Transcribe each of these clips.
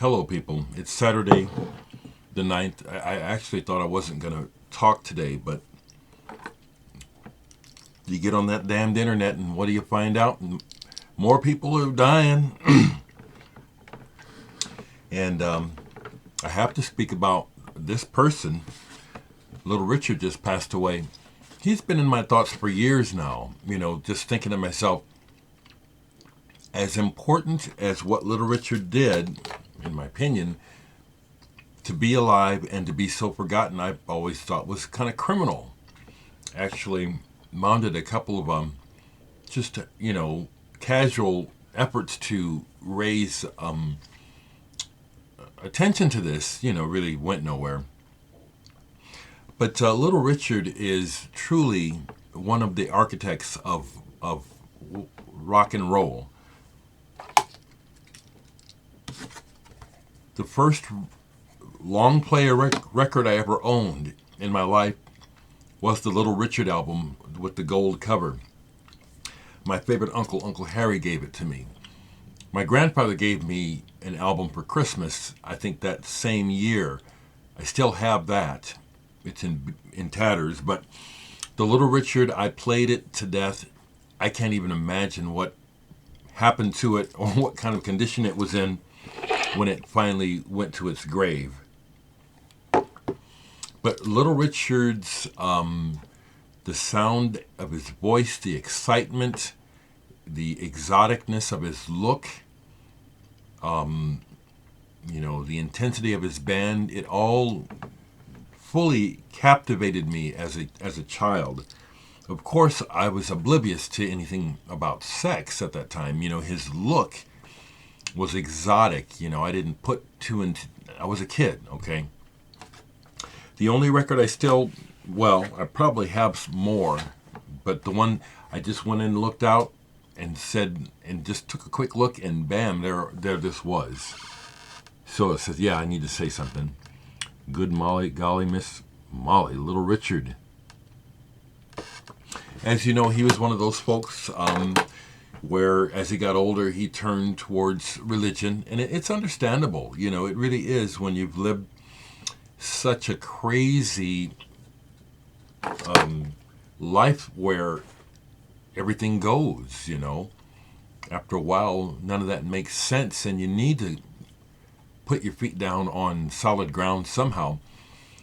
Hello, people. It's Saturday the 9th. I actually thought I wasn't going to talk today, but you get on that damned internet and what do you find out? More people are dying. And I have to speak about this person. Little Richard just passed away. He's been in my thoughts for years now, just thinking to myself, as important as what Little Richard did, in my opinion, to be alive and to be so forgotten, I've always thought was kind of criminal. Actually, mounted a couple of just casual efforts to raise attention to this. Really went nowhere. But Little Richard is truly one of the architects of rock and roll. The first long player record I ever owned in my life was the Little Richard album with the gold cover. My favorite uncle, Uncle Harry, gave it to me. My grandfather gave me an album for Christmas, I think that same year. I still have that. It's in tatters, but the Little Richard, I played it to death. I can't even imagine what happened to it or what kind of condition it was in when it finally went to its grave. But Little Richard's, the sound of his voice, the excitement, the exoticness of his look, the intensity of his band, it all fully captivated me as a child. Of course, I was oblivious to anything about sex at that time. His look was exotic. I didn't put two and I was a kid, okay? The only record I probably have more, but the one I just went in and looked out and said, and just took a quick look, and bam, there this was. So it says, yeah, I need to say something. Good Molly, golly, Miss Molly, Little Richard. As you know, he was one of those folks where as he got older, he turned towards religion. And it's understandable. It really is when you've lived such a crazy life where everything goes, After a while, none of that makes sense, and you need to put your feet down on solid ground somehow.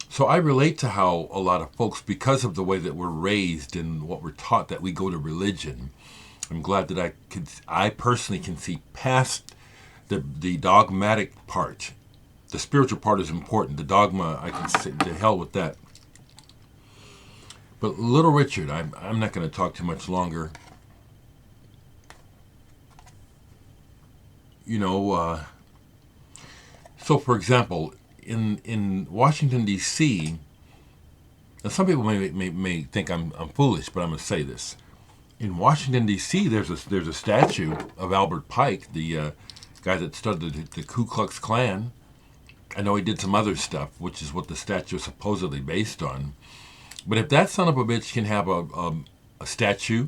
So I relate to how a lot of folks, because of the way that we're raised and what we're taught, that we go to religion. I'm glad that I personally can see past the dogmatic part. The spiritual part is important. The dogma, I can say, to hell with that. But Little Richard, I'm not going to talk too much longer. So for example, in Washington, D.C., now some people may think I'm foolish, but I'm going to say this. In Washington, D.C., there's a statue of Albert Pike, the guy that started the Ku Klux Klan. I know he did some other stuff, which is what the statue is supposedly based on. But if that son of a bitch can have a statue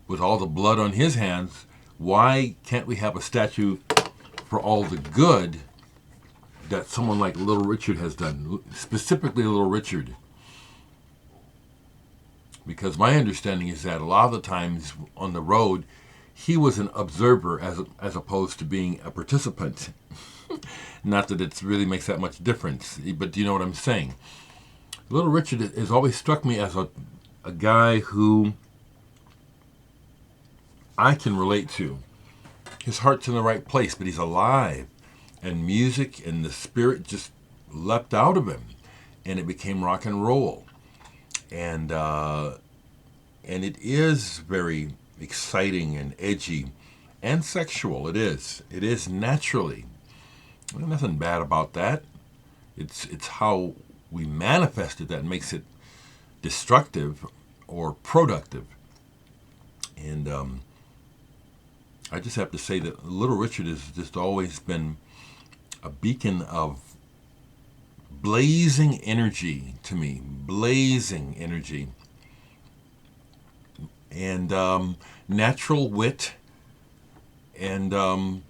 with all the blood on his hands, why can't we have a statue for all the good that someone like Little Richard has done, specifically Little Richard? Because my understanding is that a lot of the times on the road, he was an observer as opposed to being a participant. Not that it really makes that much difference, but do you know what I'm saying? Little Richard has always struck me as a guy who I can relate to. His heart's in the right place, but he's alive. And music and the spirit just leapt out of him. And it became rock and roll. And it is very exciting and edgy and sexual. It is. It is naturally. There's nothing bad about that. It's how we manifest it that makes it destructive or productive. And I just have to say that Little Richard has just always been a beacon of blazing energy to me. Blazing energy. And natural wit and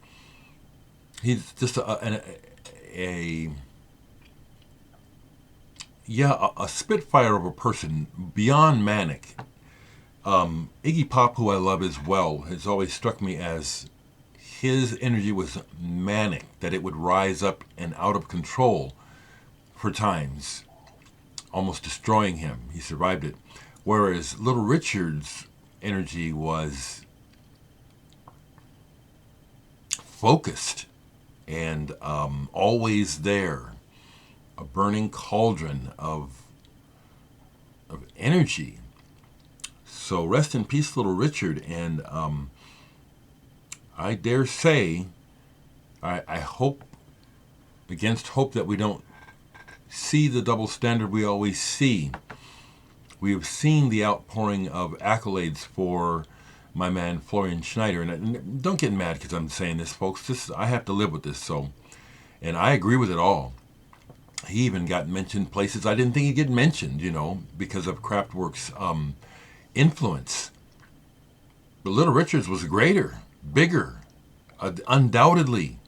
He's just a yeah, a spitfire of a person, beyond manic. Iggy Pop, who I love as well, has always struck me as his energy was manic, that it would rise up and out of control for times, almost destroying him. He survived it. Whereas Little Richard's energy was focused and always there, a burning cauldron of energy. So rest in peace, Little Richard. And I dare say, I hope, against hope, that we don't see the double standard we always see. We have seen the outpouring of accolades for my man Florian Schneider. And don't get mad because I'm saying this, folks. I have to live with this. And I agree with it all. He even got mentioned places I didn't think he'd get mentioned, because of Kraftwerk's influence. But Little Richard's was greater, bigger, undoubtedly.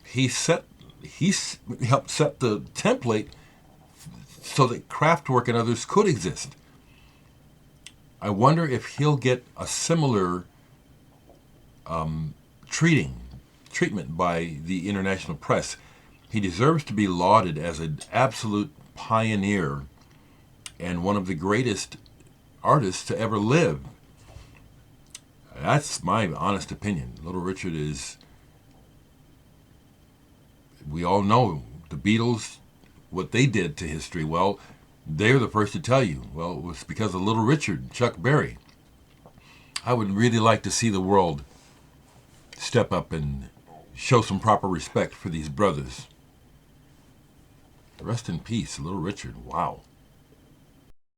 He helped set the template so that Kraftwerk and others could exist. I wonder if he'll get a similar treatment by the international press. He deserves to be lauded as an absolute pioneer and one of the greatest artists to ever live. That's my honest opinion. Little Richard is, we all know the Beatles, what they did to history. Well, they're the first to tell you. Well, it was because of Little Richard, Chuck Berry. I would really like to see the world step up and show some proper respect for these brothers. Rest in peace, Little Richard. Wow.